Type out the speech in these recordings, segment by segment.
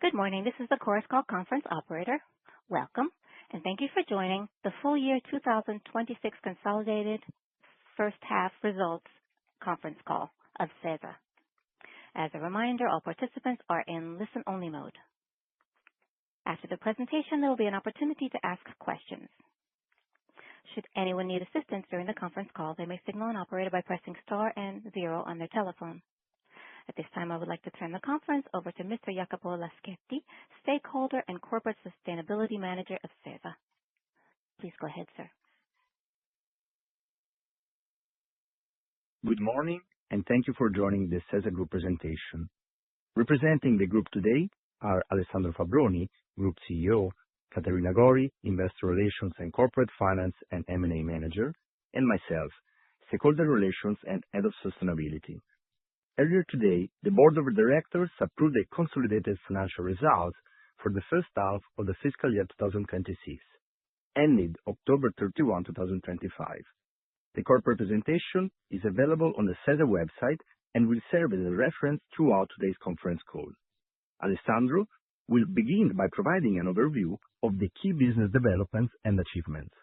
Good morning. This is the Chorus Call conference operator. Welcome, and thank you for joining the full year 2026 consolidated first half results conference call of SeSa. As a reminder, all participants are in listen-only mode. After the presentation, there will be an opportunity to ask questions. Should anyone need assistance during the conference call, they may signal an operator by pressing star and 0 on their telephone. At this time, I would like to turn the conference over to Mr. Jacopo Laschetti, Stakeholder and Corporate Sustainability Manager of SeSa. Please go ahead, sir. Good morning, and thank you for joining the SeSa Group presentation. Representing the group today are Alessandro Fabbroni, Group CEO, Caterina Gori, Investor Relations and Corporate Finance and M&A Manager, and myself, Stakeholder Relations and Head of Sustainability. Earlier today, the Board of Directors approved the consolidated financial results for the first half of the fiscal year 2026, ended October 31, 2025. The corporate presentation is available on the SeSa website and will serve as a reference throughout today's conference call. Alessandro will begin by providing an overview of the key business developments and achievements.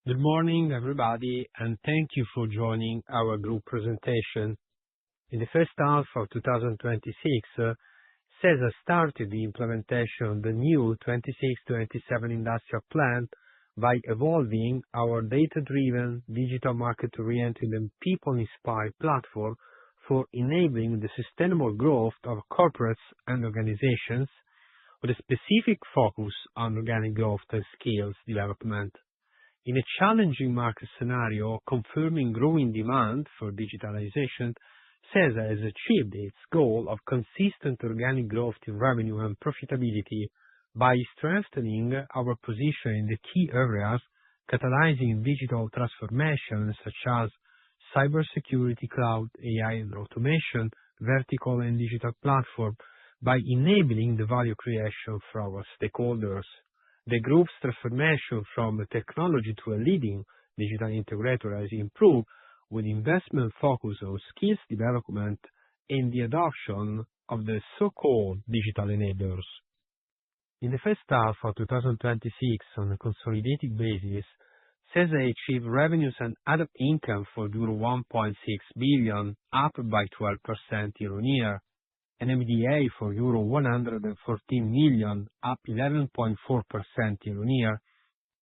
Good morning, everybody, and thank you for joining our group presentation. In the first half of 2026, SeSa started the implementation of the new 26-27 industrial plan by evolving our data-driven, digital market-oriented and people-inspired platform for enabling the sustainable growth of corporates and organizations with a specific focus on organic growth and skills development. In a challenging market scenario confirming growing demand for digitalization, SeSa has achieved its goal of consistent organic growth in revenue and profitability by strengthening our position in the key areas catalyzing digital transformation such as cybersecurity, cloud, AI and automation, vertical and digital platform by enabling the value creation for our stakeholders. The group's transformation from a technology to a leading digital integrator has improved with investment focus on skills development and the adoption of the so-called digital enablers. In the first half of 2026, on a consolidated basis, SeSa achieved revenues and other income for euro 1.6 billion, up by 12% year-on-year, and EBITDA for euro 114 million, up 11.4% year-on-year,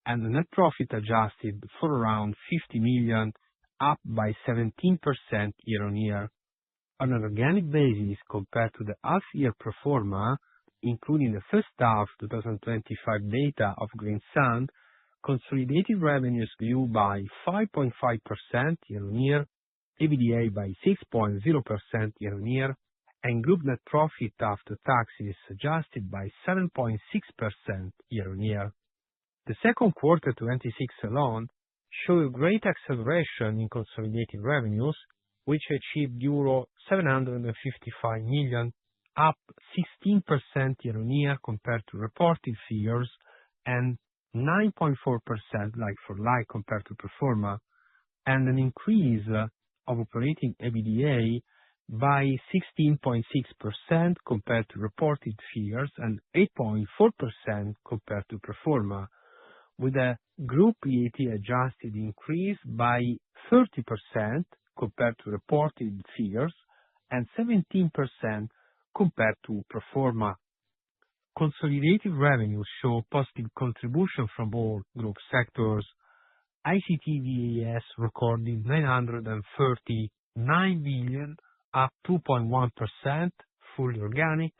and the net profit adjusted for around 50 million, up by 17% year-on-year. On an organic basis, compared to the half-year pro forma, including the first half 2025 data of Greensand, consolidated revenues grew by 5.5% year-on-year, EBITDA by 6.0% year-on-year, and group net profit after taxes adjusted by 7.6% year-on-year. The second quarter 2026 alone showed a great acceleration in consolidated revenues, which achieved euro 755 million, up 16% year-on-year compared to reported figures, and 9.4% like-for-like compared to pro forma, and an increase of operating EBITDA by 16.6% compared to reported figures and 8.4% compared to pro forma, with a group PAT adjusted increase by 30% compared to reported figures and 17% compared to pro forma. Consolidated revenues show positive contribution from all group sectors. ICT VAS recording 939 million, up 2.1%, fully organic,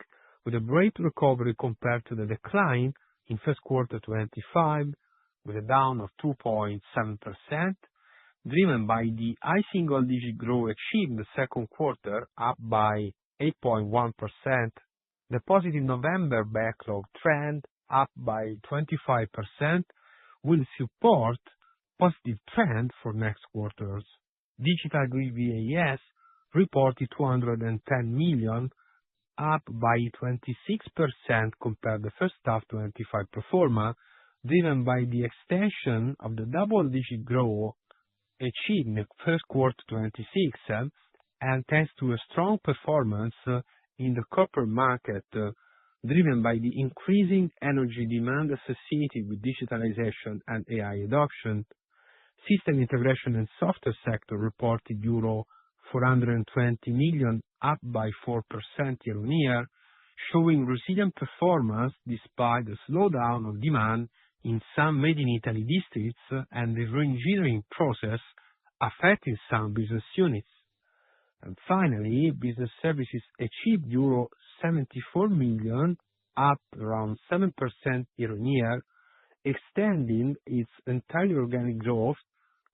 with a great recovery compared to the decline in first quarter 2025, with a down of 2.7%, driven by the high single-digit growth achieved in the second quarter, up by 8.1%. The positive November backlog trend, up by 25%, will support positive trend for next quarters. Digital Grid VAS reported 210 million, up by 26% compared to the first half 2025 pro forma, driven by the extension of the double-digit growth achieved in the first quarter 2026, and thanks to a strong performance in the corporate market driven by the increasing energy demand associated with digitalization and AI adoption. System integration and software sector reported euro 420 million, up by 4% year-on-year, showing resilient performance despite the slowdown of demand in some Made in Italy districts and the re-engineering process affecting some business units. And finally, business services achieved euro 74 million, up around 7% year-on-year, extending its entirely organic growth,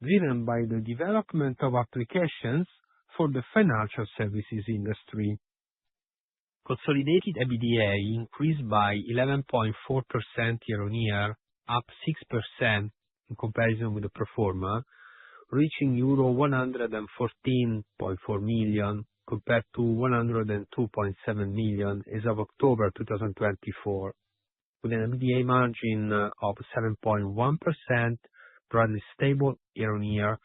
driven by the development of applications for the financial services industry. Consolidated EBITDA increased by 11.4% year-on-year, up 6% in comparison with the pro forma, reaching euro 114.4 million compared to 102.7 million as of October 2024, with an EBITDA margin of 7.1%, broadly stable year-on-year,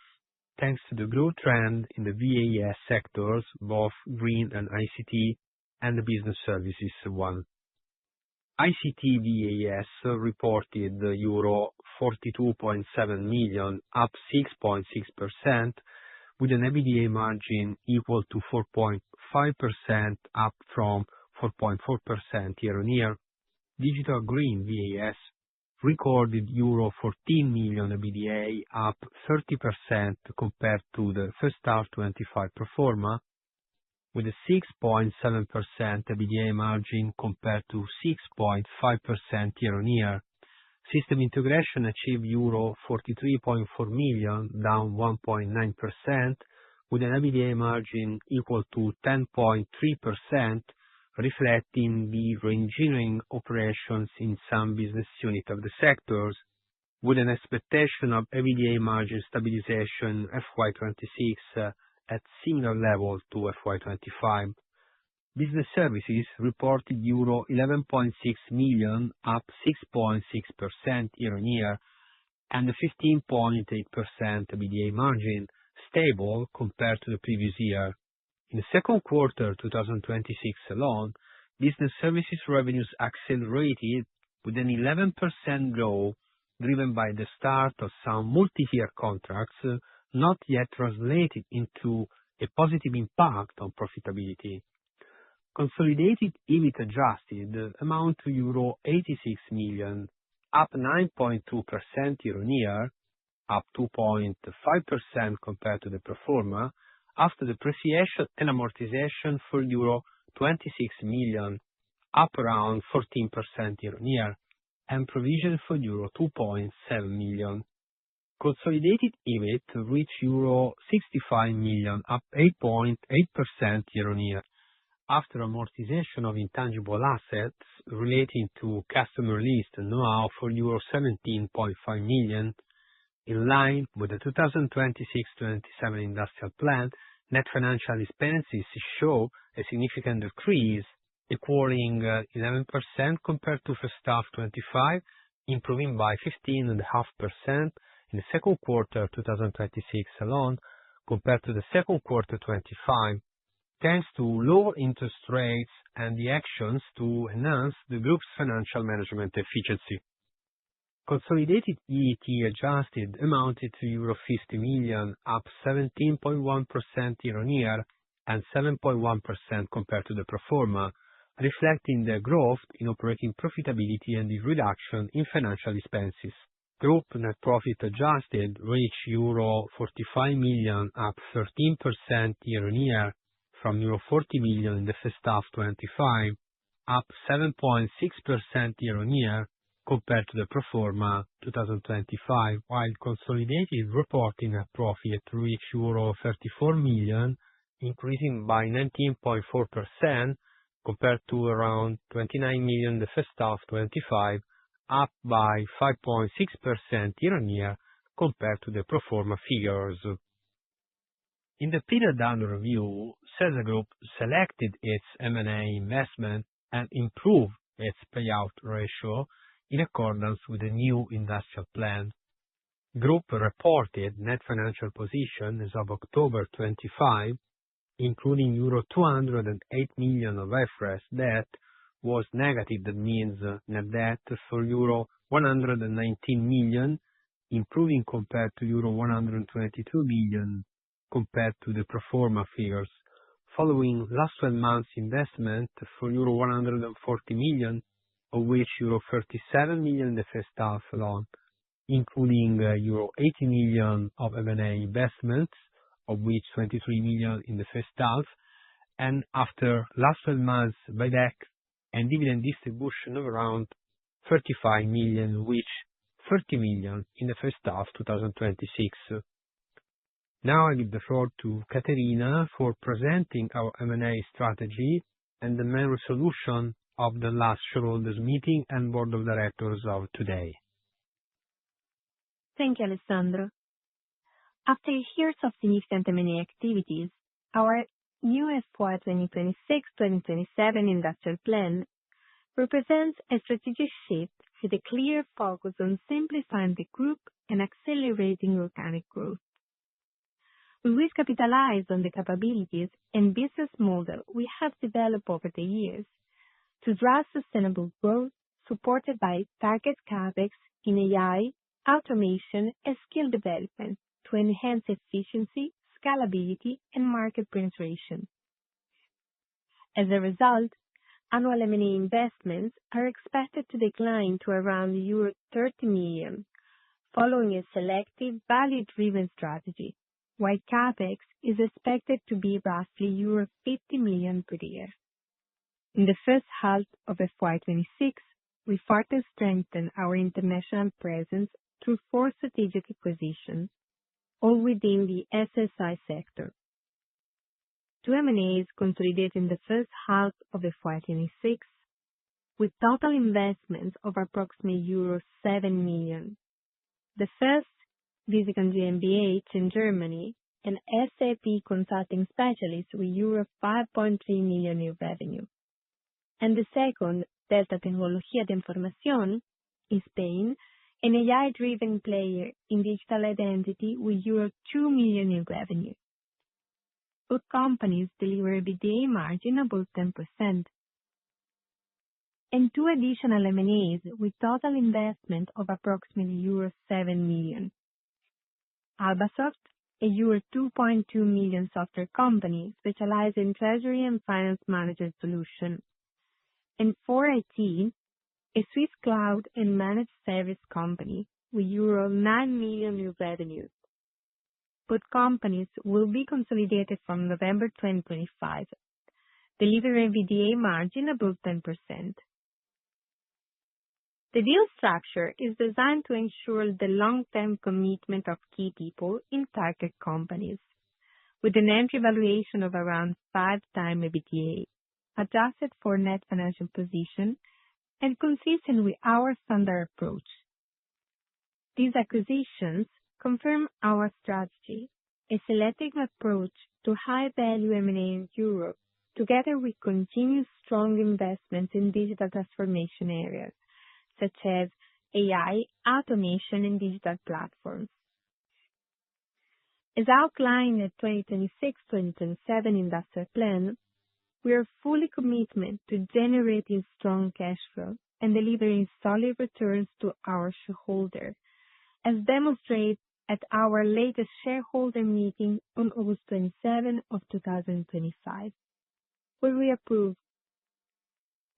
thanks to the growth trend in the VAS sectors, both green and ICT, and the business services one. ICT VAS reported euro 42.7 million, up 6.6%, with an EBITDA margin equal to 4.5%, up from 4.4% year-on-year. Digital Green VAS recorded euro 14 million EBITDA, up 30% compared to the first half 25 pro forma, with a 6.7% EBITDA margin compared to 6.5% year-on-year. System integration achieved euro 43.4 million, down 1.9%, with an EBITDA margin equal to 10.3%, reflecting the re-engineering operations in some business units of the sectors, with an expectation of EBITDA margin stabilization FY26 at similar level to FY25. Business services reported euro 11.6 million, up 6.6% year-on-year, and a 15.8% EBITDA margin, stable compared to the previous year. In the second quarter 2026 alone, business services revenues accelerated with an 11% growth, driven by the start of some multi-year contracts not yet translated into a positive impact on profitability. Consolidated EBIT adjusted amount to euro 86 million, up 9.2% year-on-year, up 2.5% compared to the pro forma, after depreciation and amortization for euro 26 million, up around 14% year-on-year, and provision for euro 2.7 million. Consolidated EBIT reached euro 65 million, up 8.8% year-on-year, after amortization of intangible assets relating to customer list and know-how for euro 17.5 million. In line with the 2026-27 industrial plan, net financial expenses show a significant decrease, equaling 11% compared to first half 25, improving by 15.5% in the second quarter 2026 alone compared to the second quarter 25, thanks to lower interest rates and the actions to enhance the group's financial management efficiency. Consolidated EAT adjusted amounted to euro 50 million, up 17.1% year-on-year and 7.1% compared to the pro forma, reflecting the growth in operating profitability and the reduction in financial expenses. Group net profit adjusted reached euro 45 million, up 13% year-on-year from euro 40 million in the first half 25, up 7.6% year-on-year compared to the pro forma 2025, while consolidated reporting net profit reached euro 34 million, increasing by 19.4% compared to around 29 million in the first half 25, up by 5.6% year-on-year compared to the pro forma figures. In the period under review, SeSa Group selected its M&A investment and improved its payout ratio in accordance with the new industrial plan. Group reported net financial position as of October 25, including euro 208 million of IFRS debt, was negative. That means net debt for euro 119 million, improving compared to euro 122 million compared to the pro forma figures, following last 12 months investment for euro 140 million, of which euro 37 million in the first half alone, including euro 80 million of M&A investments, of which 23 million in the first half, and after last 12 months buyback and dividend distribution of around 35 million, which 30 million in the first half 2026. Now I give the floor to Caterina for presenting our M&A strategy and the main resolution of the last shareholders meeting and board of directors of today. Thank you, Alessandro. After years of significant M&A activities, our new FY 2026-2027 industrial plan represents a strategic shift with a clear focus on simplifying the group and accelerating organic growth. We will capitalize on the capabilities and business model we have developed over the years to drive sustainable growth supported by target CapEx in AI, automation, and skill development to enhance efficiency, scalability, and market penetration. As a result, annual M&A investments are expected to decline to around euro 30 million, following a selective, value-driven strategy, while CapEx is expected to be roughly euro 50 million per year. In the first half of FY 2026, we further strengthened our international presence through 4 strategic acquisitions, all within the SSI sector. 2 M&As consolidated in the first half of FY 2026, with total investments of approximately euro 7 million. The first, Fiscal GmbH in Germany, an SAP consulting specialist with euro 5.3 million in revenue. And the second, Delta Tecnología de Información in Spain, an AI-driven player in digital identity with euro 2 million in revenue. Both companies deliver EBITDA margin above 10%. And 2 additional M&As with total investment of approximately euro 7 million. Albasoft, a euro 2.2 million software company specialized in treasury and finance management solution. And 4IT, a Swiss cloud and managed service company with euro 9 million in revenue. Both companies will be consolidated from November 2025, delivering EBITDA margin above 10%. The deal structure is designed to ensure the long-term commitment of key people in target companies, with an entry valuation of around 5 times EBITDA, adjusted for net financial position and consistent with our standard approach. These acquisitions confirm our strategy, a selective approach to high-value M&A in Europe, together with continued strong investments in digital transformation areas, such as AI, automation, and digital platforms. As outlined in the 2026-2027 industrial plan, we are fully committed to generating strong cash flow and delivering solid returns to our shareholders, as demonstrated at our latest shareholder meeting on August 27 of 2025, where we approved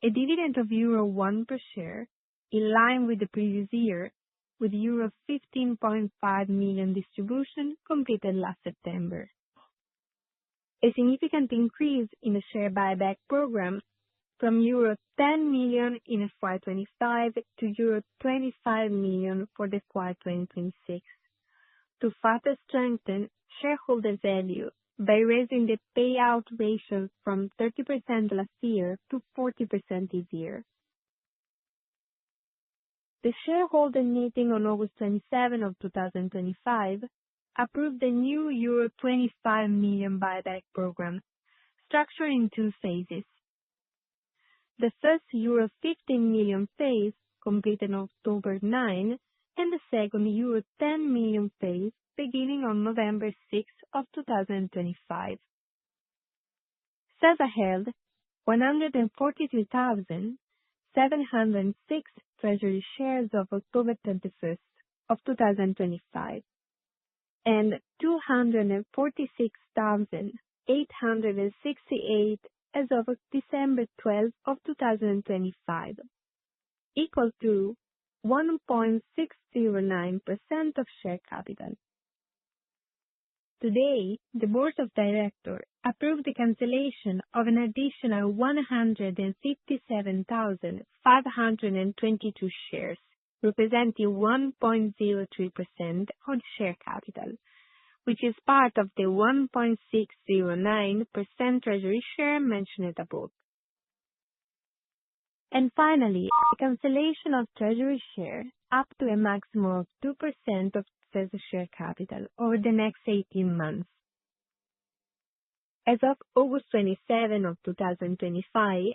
a dividend of euro 1 per share, in line with the previous year, with euro 15.5 million distribution completed last September. A significant increase in the share buyback program from euro 10 million in FY 2025 to euro 25 million for the FY 2026, to further strengthen shareholder value by raising the payout ratio from 30% last year to 40% this year. The shareholder meeting on August 27 of 2025 approved the new euro 25 million buyback program, structured in 2 phases. The first euro 15 million phase completed on October 9, and the second euro 10 million phase beginning on November 6 of 2025. SeSa held 142,706 treasury shares of October 21st of 2025 and 246,868 as of December 12 of 2025, equal to 1.609% of share capital. Today, the Board of Directors approved the cancellation of an additional 157,522 shares, representing 1.03% on share capital, which is part of the 1.609% treasury share mentioned above. And finally, the cancellation of treasury shares up to a maximum of 2% of SeSa share capital over the next 18 months. As of August 27 of 2025,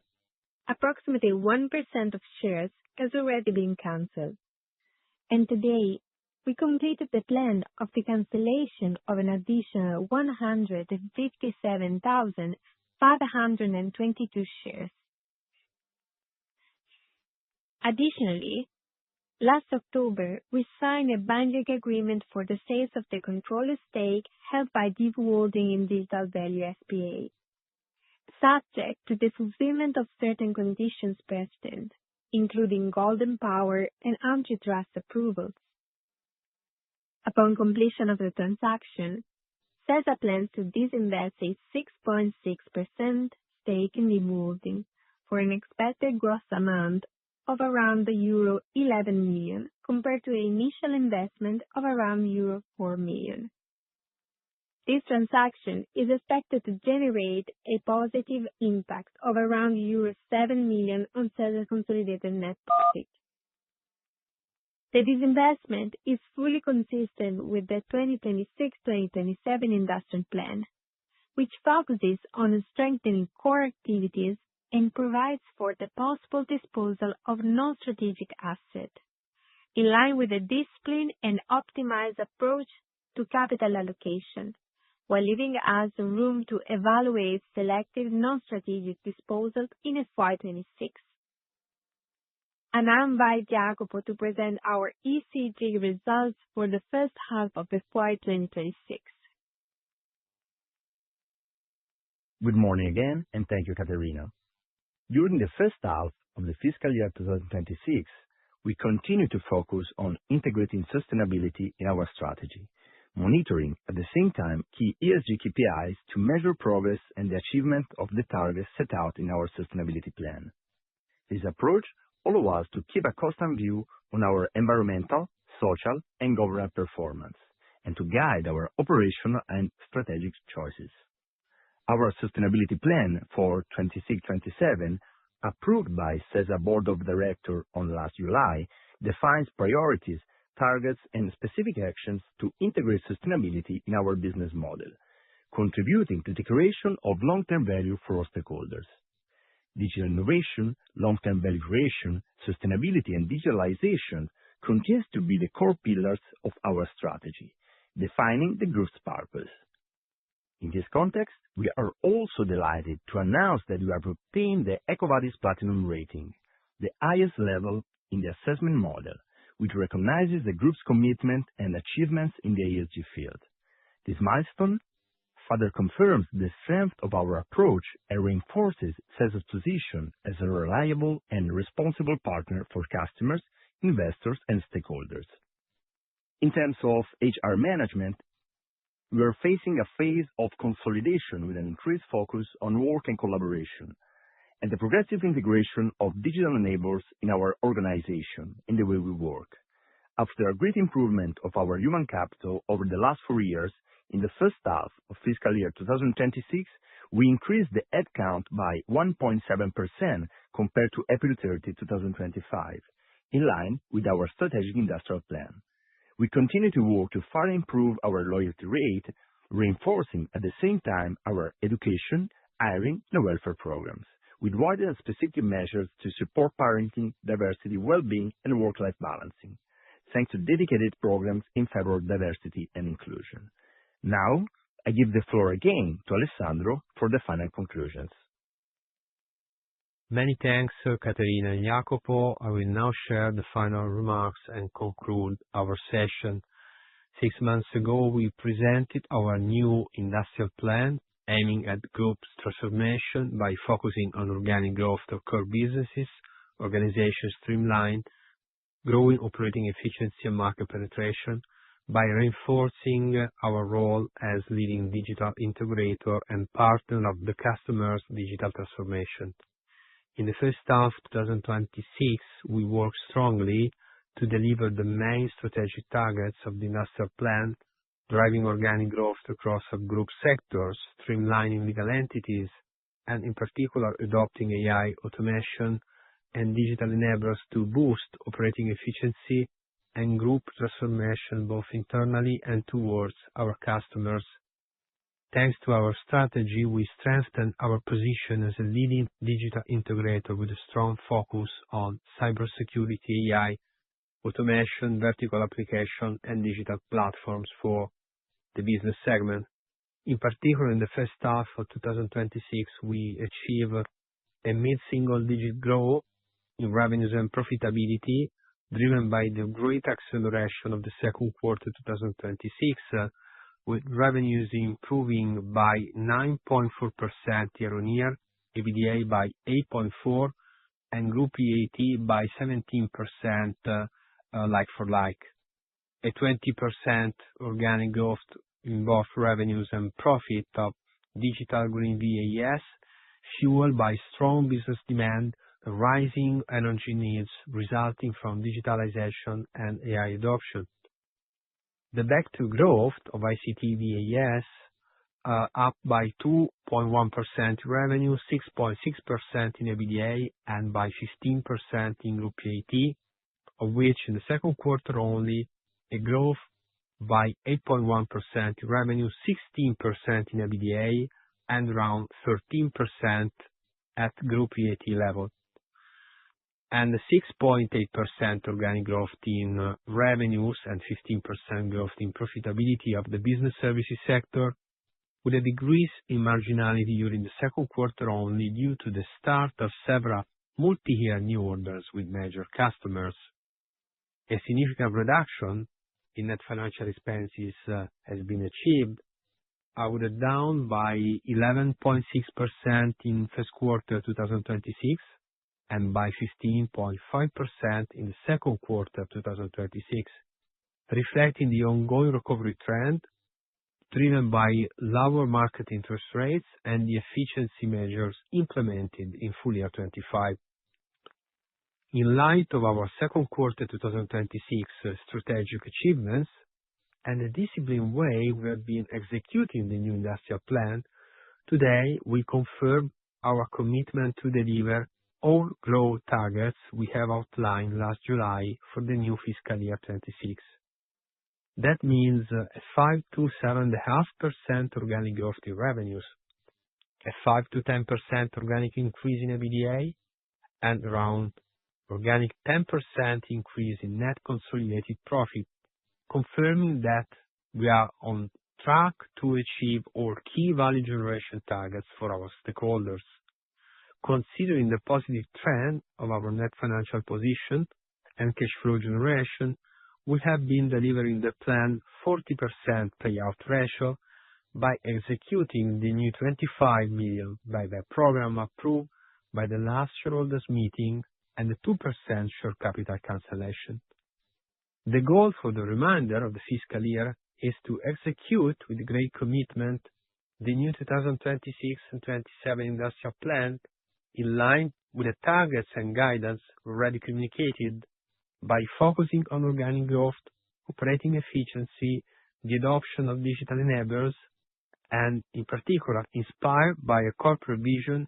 approximately 1% of shares has already been cancelled. And today, we completed the plan of the cancellation of an additional 157,522 shares. Additionally, last October, we signed a binding agreement for the sales of the controlling stake held by Div Holding in Digital Value S.p.A., subject to the fulfillment of certain conditions precedent, including golden power and antitrust approvals. Upon completion of the transaction, SeSa plans to disinvest a 6.6% stake in Div Holding for an expected gross amount of around euro 11 million compared to an initial investment of around euro 4 million. This transaction is expected to generate a positive impact of around euro 7 million on SeSa's consolidated net profit. The disinvestment is fully consistent with the 2026-2027 industrial plan, which focuses on strengthening core activities and provides for the possible disposal of non-strategic assets, in line with a disciplined and optimized approach to capital allocation, while leaving us room to evaluate selective non-strategic disposals in FY26. And I invite Jacopo to present our ECG results for the first half of FY2026. Good morning again, and thank you, Caterina. During the first half of the fiscal year 2026, we continue to focus on integrating sustainability in our strategy, monitoring at the same time key ESG KPIs to measure progress and the achievement of the targets set out in our sustainability plan. This approach allows us to keep a constant view on our environmental, social, and governance performance, and to guide our operational and strategic choices. Our sustainability plan for 26-27, approved by SeSa Board of Directors on last July, defines priorities, targets, and specific actions to integrate sustainability in our business model, contributing to the creation of long-term value for all stakeholders. Digital innovation, long-term value creation, sustainability, and digitalization continues to be the core pillars of our strategy, defining the group's purpose. In this context, we are also delighted to announce that we have obtained the EcoVadis Platinum rating, the highest level in the assessment model, which recognizes the group's commitment and achievements in the ESG field. This milestone further confirms the strength of our approach and reinforces SeSa's position as a reliable and responsible partner for customers, investors, and stakeholders. In terms of HR management, we are facing a phase of consolidation with an increased focus on work and collaboration, and the progressive integration of digital enablers in our organization in the way we work. After a great improvement of our human capital over the last 4 years, in the first half of fiscal year 2026, we increased the headcount by 1.7% compared to April 30, 2025, in line with our strategic industrial plan. We continue to work to further improve our loyalty rate, reinforcing at the same time our education, hiring, and welfare programs, with wider and specific measures to support parenting, diversity, well-being, and work-life balancing, thanks to dedicated programs in favor of diversity and inclusion. Now, I give the floor again to Alessandro for the final conclusions. Many thanks, Caterina and Jacopo. I will now share the final remarks and conclude our session. 6 months ago, we presented our new industrial plan aiming at group's transformation by focusing on organic growth of core businesses, organization streamline, growing operating efficiency and market penetration, by reinforcing our role as leading digital integrator and partner of the customer's digital transformation. In the first half of 2026, we worked strongly to deliver the main strategic targets of the industrial plan, driving organic growth across our group sectors, streamlining legal entities, and in particular adopting AI, automation, and digital enablers to boost operating efficiency and group transformation both internally and towards our customers. Thanks to our strategy, we strengthened our position as a leading digital integrator with a strong focus on cybersecurity, AI, automation, vertical application, and digital platforms for the business segment. In particular, in the first half of 2026, we achieved a mid-single-digit growth in revenues and profitability, driven by the great acceleration of the second quarter 2026, with revenues improving by 9.4% year-on-year, EBITDA by 8.4%, and group EAT by 17% like-for-like. A 20% organic growth in both revenues and profit of Digital Green VAS, fueled by strong business demand, rising energy needs resulting from digitalization and AI adoption. The back to growth of ICT VAS up by 2.1% revenue, 6.6% in EBITDA, and by 15% in group EAT, of which in the second quarter only a growth by 8.1% revenue, 16% in EBITDA, and around 13% at group EAT level. And 6.8% organic growth in revenues and 15% growth in profitability of the business services sector, with a decrease in marginality during the second quarter only due to the start of several multi-year new orders with major customers. A significant reduction in net financial expenses has been achieved, down by 11.6% in first quarter 2026 and by 15.5% in the second quarter 2026, reflecting the ongoing recovery trend driven by lower market interest rates and the efficiency measures implemented in full year 2025. In light of our second quarter 2026 strategic achievements and the disciplined way we have been executing the new industrial plan, today we confirm our commitment to deliver all growth targets we have outlined last July for the new fiscal year 2026. That means a 5 to 7.5% organic growth in revenues, a 5 to 10% organic increase in EBITDA, and around organic 10% increase in net consolidated profit, confirming that we are on track to achieve all key value generation targets for our stakeholders. Considering the positive trend of our net financial position and cash flow generation, we have been delivering the planned 40% payout ratio by executing the new 25 million buyback program approved by the last shareholders meeting and the 2% share capital cancellation. The goal for the remainder of the fiscal year is to execute with great commitment the new 2026 and 27 industrial plan in line with the targets and guidance already communicated, by focusing on organic growth, operating efficiency, the adoption of digital enablers, and in particular inspired by a corporate vision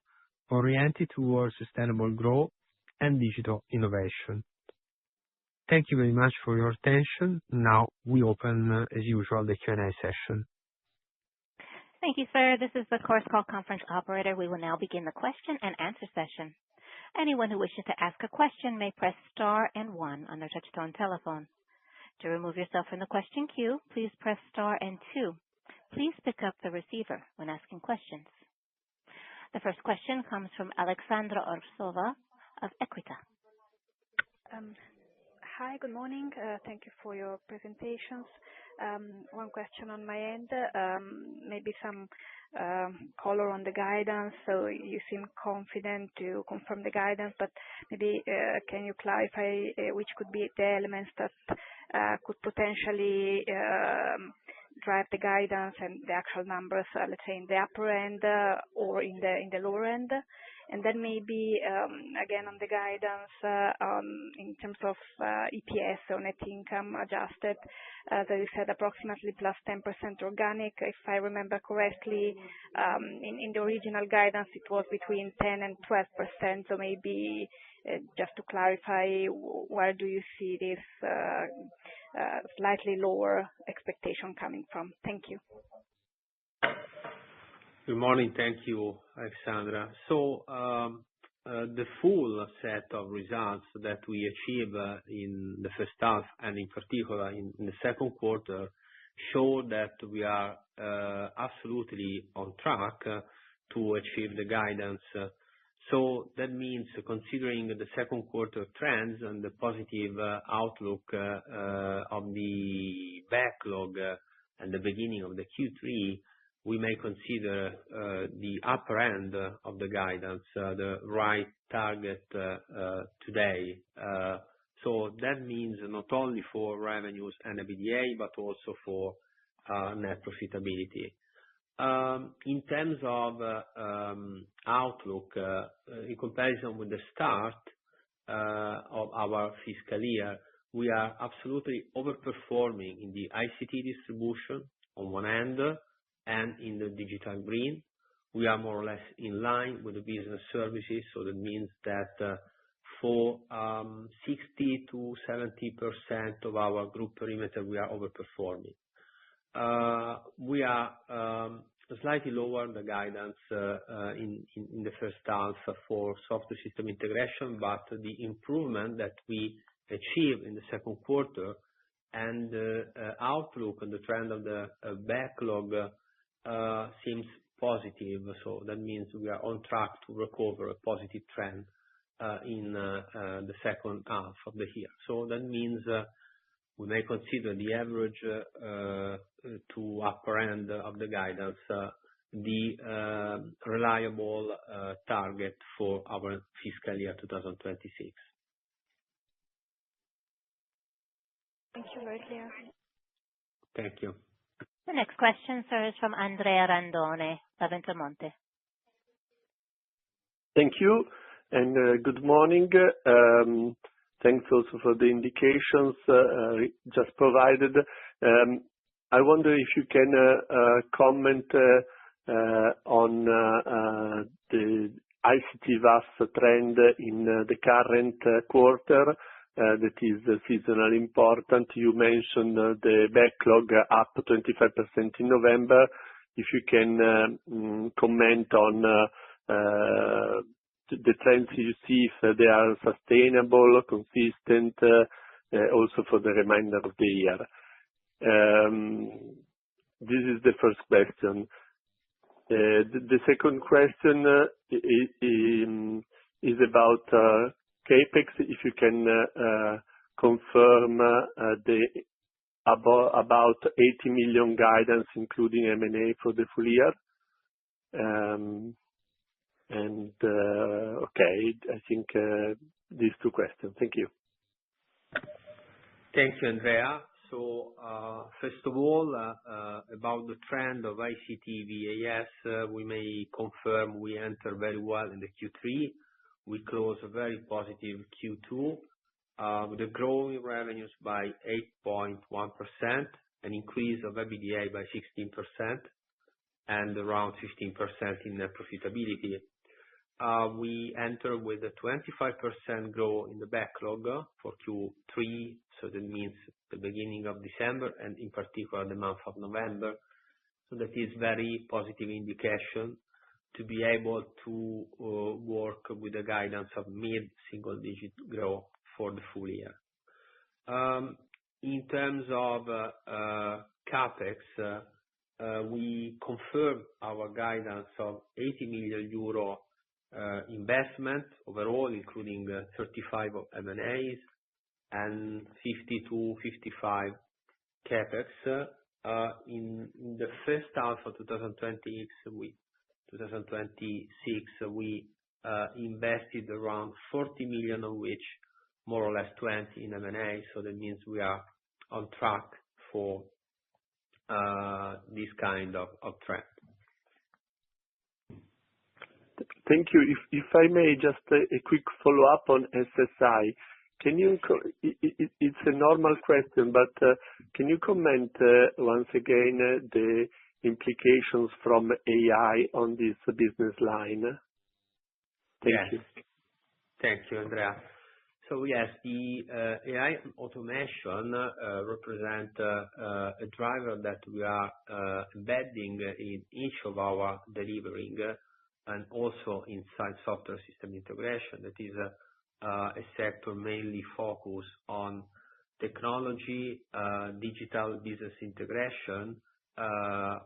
oriented towards sustainable growth and digital innovation. Thank you very much for your attention. Now we open, as usual, the Q&A session. Thank you, sir. This is the Course Call conference operator. We will now begin the question and answer session. Anyone who wishes to ask a question may press star and one on their touch-tone telephone. To remove yourself from the question queue, please press star and two. Please pick up the receiver when asking questions. The first question comes from Alexandra Orsova of Equita. Hi, good morning. Thank you for your presentations. One question on my end, maybe some color on the guidance. So you seem confident to confirm the guidance, but maybe can you clarify which could be the elements that could potentially drive the guidance and the actual numbers, let's say in the upper end or in the lower end? And then maybe again on the guidance in terms of EPS or net income adjusted, that you said approximately plus 10% organic. If I remember correctly, in the original guidance it was between 10 and 12%. So maybe just to clarify, where do you see this slightly lower expectation coming from? Thank you. Good morning. Thank you, Alexandra. So the full set of results that we achieve in the first half and in particular in the second quarter show that we are absolutely on track to achieve the guidance. So that means considering the second quarter trends and the positive outlook of the backlog and the beginning of the Q3, we may consider the upper end of the guidance the right target today. So that means not only for revenues and EBITDA, but also for net profitability. In terms of outlook, in comparison with the start of our fiscal year, we are absolutely overperforming in the ICT distribution on one end, and in the digital green. We are more or less in line with the business services, so that means that for 60 to 70% of our group perimeter, we are overperforming. We are slightly lower the guidance in the first half for software system integration, but the improvement that we achieved in the second quarter and the outlook and the trend of the backlog seems positive. So that means we are on track to recover a positive trend in the second half of the year. So that means we may consider the average to upper end of the guidance the reliable target for our fiscal year 2026. Thank you, very clear. Thank you. The next question, sir, is from Andrea Randone of Intermonte. Thank you, and good morning. Thanks also for the indications just provided. I wonder if you can comment on the ICT VAS trend in the current quarter. That is seasonally important. You mentioned the backlog up 25% in November. If you can comment on the trends you see, if they are sustainable, consistent, also for the remainder of the year. This is the first question. The second question is about CapEx, if you can confirm the about 80 million guidance, including M&A for the full year. Okay, I think these two questions. Thank you. Thank you, Andrea. So first of all, about the trend of ICT VAS, we may confirm we enter very well in the Q3. We close a very positive Q2 with a growing revenues by 8.1%, an increase of EBITDA by 16%, and around 15% in net profitability. We enter with a 25% growth in the backlog for Q3, so that means the beginning of December and in particular the month of November. So that is very positive indication to be able to work with the guidance of mid-single digit growth for the full year. In terms of CapEx, we confirm our guidance of 80 million euro investment overall, including 35 of M&As and 50 to 55 CapEx. In the first half of 2026, we invested around 40 million, of which more or less 20 in M&A. So that means we are on track for this kind of trend. Thank you. If I may, just a quick follow-up on SSI. It's a normal question, but can you comment once again the implications from AI on this business line? Thank you. Thank you, Andrea. So yes, the AI automation represent a driver that we are embedding in each of our delivering and also inside software system integration. That is a sector mainly focused on technology, digital business integration,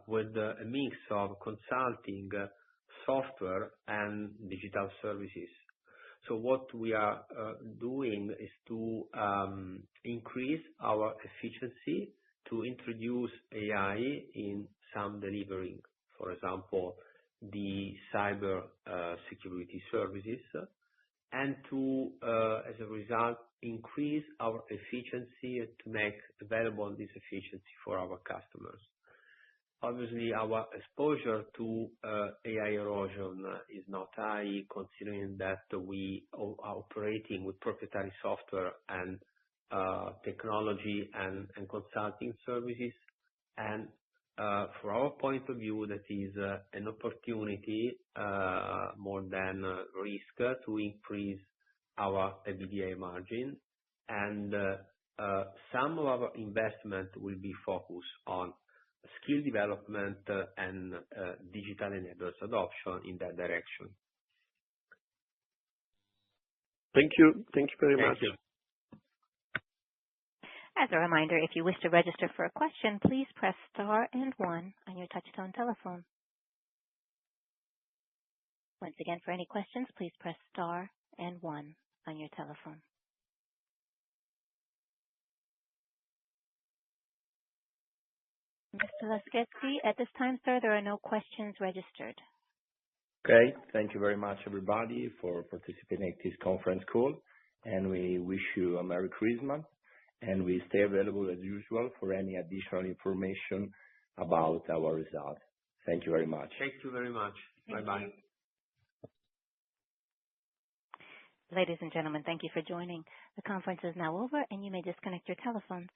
with a mix of consulting, software, and digital services. So what we are doing is to increase our efficiency, to introduce AI in some delivering, for example, the cyber security services, and to, as a result, increase our efficiency to make available this efficiency for our customers. Obviously, our exposure to AI erosion is not high, considering that we are operating with proprietary software and technology and consulting services. And for our point of view, that is an opportunity more than risk to increase our EBITDA margin. And some of our investment will be focused on skill development and digital enablers adoption in that direction. Thank you. Thank you very much. Thank you. As a reminder, if you wish to register for a question, please press star and 1 on your touchtone telephone. Once again, for any questions, please press star and 1 on your telephone. Mr. Laschetti, at this time, sir, there are no questions registered. Okay. Thank you very much, everybody, for participating in this conference call. And we wish you a Merry Christmas. And we stay available as usual for any additional information about our results. Thank you very much. Thank you very much. Bye-bye. Ladies and gentlemen, thank you for joining. The conference is now over, and you may disconnect your telephones.